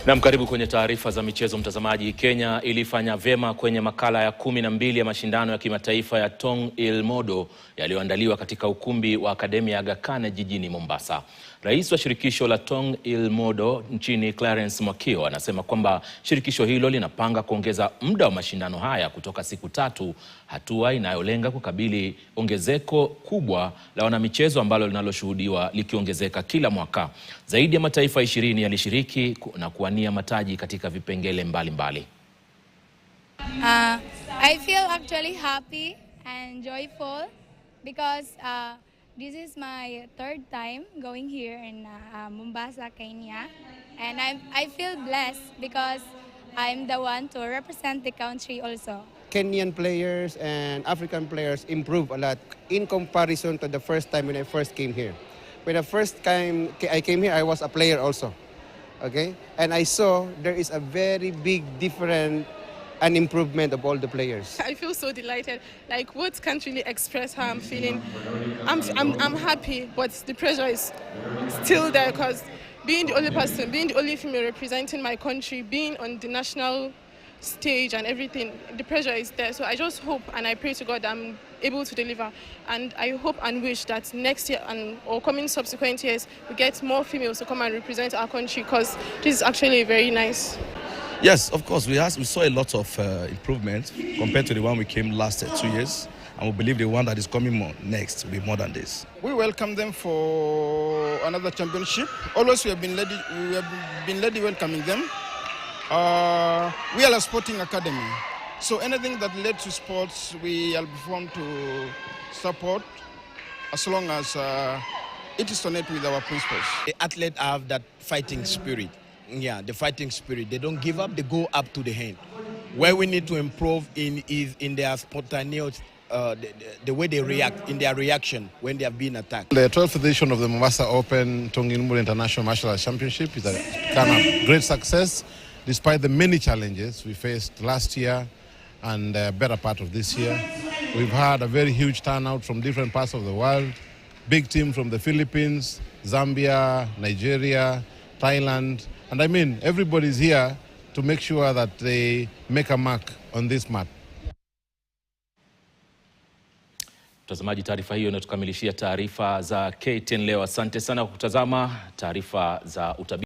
Na karibu kwenye taarifa za michezo mtazamaji. Kenya ilifanya vyema kwenye makala ya 12 ya mashindano ya kimataifa ya Tong-Ill Moo-Do yaliyoandaliwa katika ukumbi wa Akademia ya Aga Khan jijini Mombasa. Rais wa shirikisho la Tong-Ill Moo-Do nchini Clarence Mwakio anasema kwamba shirikisho hilo linapanga kuongeza muda wa mashindano haya kutoka siku 3, hatua inayolenga kukabili ongezeko kubwa la wanamichezo ambalo linaloshuhudiwa likiongezeka kila mwaka. Zaidi ya mataifa 20 yalishiriki na kuwania mataji katika vipengele mbalimbali. I feel actually happy and joyful because this is my 3rd time going here in Mombasa, Kenya, and I feel blessed because I'm the one to represent the country also. Kenyan players and African players improve a lot in comparison to the first time when I first came here. When the first time I came here, I was a player also, okay? And I saw there is a very big difference and improvement of all the players. I feel so delighted. Like, words can't really express how I'm feeling. I'm happy, but the pressure is still there because being the only person, being the only female representing my country, being on the national stage and everything, the pressure is there. So I just hope and I pray to God that I'm able to deliver, and I hope and wish that next year or coming subsequent years we get more females to come and represent our country, because this is actually very nice. Yes, of course, we saw a lot of improvement compared to the one we came last 2 years, and we believe the one that is coming next will be more than this. We welcome them for another championship. Always we have been ready welcoming them. We are a sporting academy, so anything that led to sports we are bound to support as long as it is connected with our principles. The athletes have that fighting spirit. Yeah, the fighting spirit. They don't give up, they go up to the end. Where we need to improve is in their spontaneous, the way they react, in their reaction when they are being attacked. The 12th edition of the Mombasa Open Tong-Ill Moo-Do International Martial Arts Championship is a kind of great success, despite the many challenges we faced last year and a better part of this year. We've had a very huge turnout from different parts of the world. Big team from the Philippines, Zambia, Nigeria, Thailand. And I mean, everybody's here to make sure that they make a mark on this map. Mtazamaji, taarifa hiyo inatukamilishia taarifa za KTN leo. Asante sana kwa kutazama taarifa za utabiri.